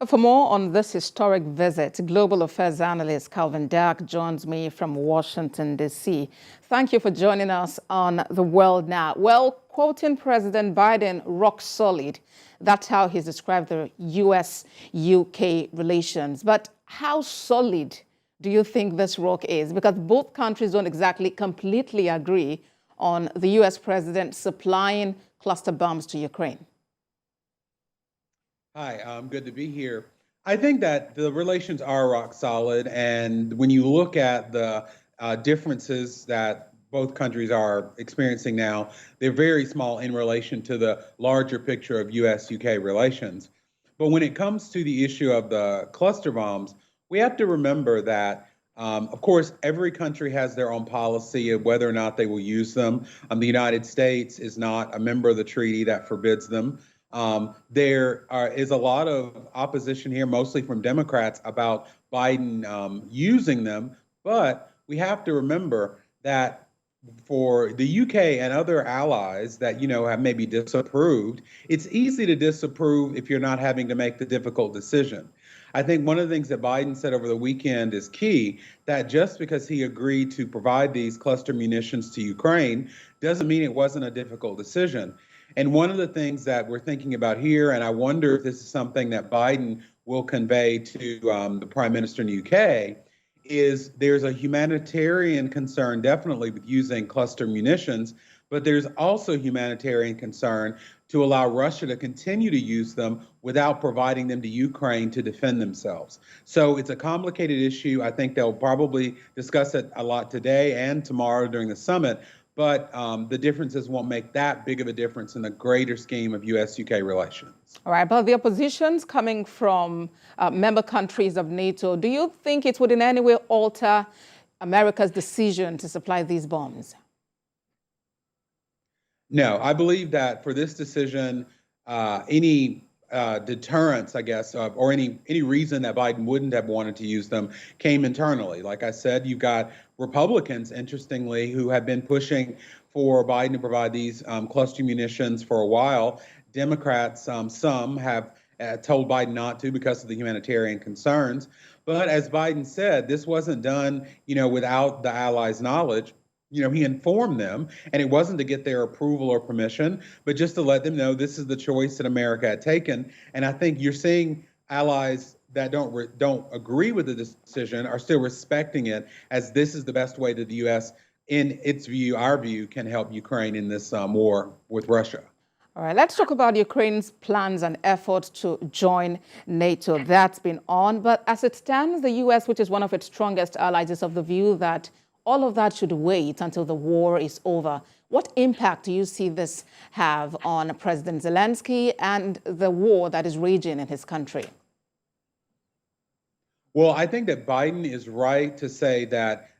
For more on this historic visit, global affairs analyst Calvin Dark joins me from Washington, D.C. Thank you for joining us on The World Now. Well, quoting President Biden, rock solid. That's how he's described the U.S.-UK relations. But how solid do you think this rock is? Because both countries don't exactly completely agree on the U.S. president supplying cluster bombs to Ukraine. Hi, good to be here. I think that the relations are rock solid, and when you look at the differences that both countries are experiencing now, they're very small in relation to the larger picture of U.S.-UK relations. But when it comes to the issue of the cluster bombs, we have to remember that, of course, every country has their own policy of whether or not they will use them. The United States is not a member of the treaty that forbids them. Is a lot of opposition here, mostly from Democrats, about Biden using them. But we have to remember that for the UK and other allies that, have maybe disapproved, it's easy to disapprove if you're not having to make the difficult decision. I think one of the things that Biden said over the weekend is key, that just because he agreed to provide these cluster munitions to Ukraine doesn't mean it wasn't a difficult decision. And one of the things that we're thinking about here, and I wonder if this is something that Biden will convey to the Prime Minister in the UK, is there's a humanitarian concern definitely with using cluster munitions, but there's also humanitarian concern to allow Russia to continue to use them without providing them to Ukraine to defend themselves. So it's a complicated issue. I think they'll probably discuss it a lot today and tomorrow during the summit, but the differences won't make that big of a difference in the greater scheme of U.S.-UK relations. All right, but the opposition's coming from member countries of NATO. Do you think it would in any way alter America's decision to supply these bombs? No, I believe that for this decision, any deterrence, I guess, or any reason that Biden wouldn't have wanted to use them came internally. Like I said, you've got Republicans, interestingly, who have been pushing for Biden to provide these cluster munitions for a while. Democrats, some have told Biden not to because of the humanitarian concerns. But as Biden said, this wasn't done, without the allies' knowledge. He informed them, and it wasn't to get their approval or permission, but just to let them know this is the choice that America had taken. And I think you're seeing allies that don't agree with the decision are still respecting it, as this is the best way that the U.S., in its view, our view, can help Ukraine in this war with Russia. All right, let's talk about Ukraine's plans and efforts to join NATO. That's been on, but as it stands, the U.S., which is one of its strongest allies, is of the view that all of that should wait until the war is over. What impact do you see this have on President Zelensky and the war that is raging in his country? Well, I think that Biden is right to say that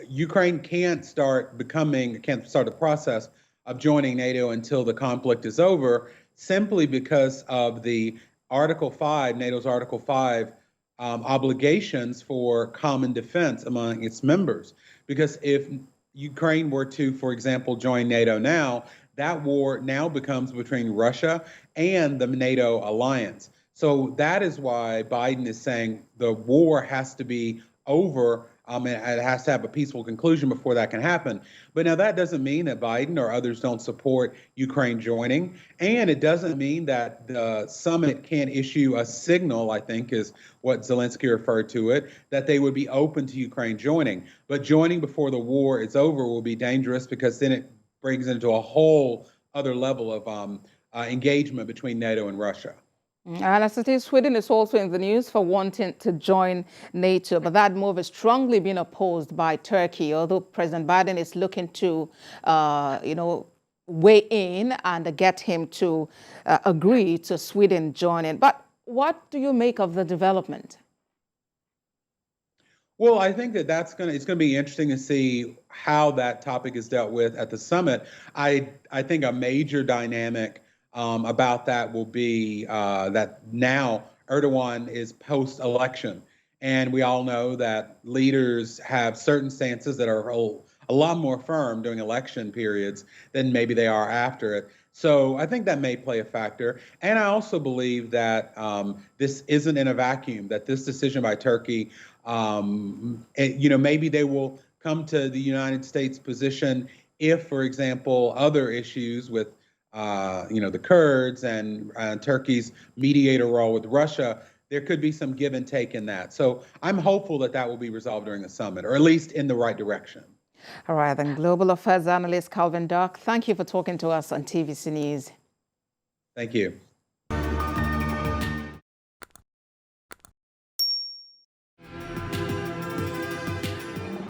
Ukraine can't start the process of joining NATO until the conflict is over, simply because of the Article 5, NATO's Article 5, obligations for common defense among its members. Because if Ukraine were to, for example, join NATO now, that war now becomes between Russia and the NATO alliance. So that is why Biden is saying the war has to be over, and it has to have a peaceful conclusion before that can happen. But now that doesn't mean that Biden or others don't support Ukraine joining, and it doesn't mean that the summit can't issue a signal, I think is what Zelensky referred to it, that they would be open to Ukraine joining. But joining before the war is over will be dangerous, because then it brings into a whole other level of engagement between NATO and Russia. And as it is, Sweden is also in the news for wanting to join NATO, but that move is strongly being opposed by Turkey, although President Biden is looking to, weigh in and get him to agree to Sweden joining. But what do you make of the development? Well, I think that it's going to be interesting to see how that topic is dealt with at the summit. I think a major dynamic about that will be that now Erdogan is post-election. And we all know that leaders have certain stances that are a lot more firm during election periods than maybe they are after it. So I think that may play a factor. And I also believe that this isn't in a vacuum, that this decision by Turkey, maybe they will come to the United States position if, for example, other issues with, the Kurds and Turkey's mediator role with Russia, there could be some give and take in that. So I'm hopeful that that will be resolved during the summit, or at least in the right direction. All right, then global affairs analyst Calvin Dark, thank you for talking to us on TVC News. Thank you.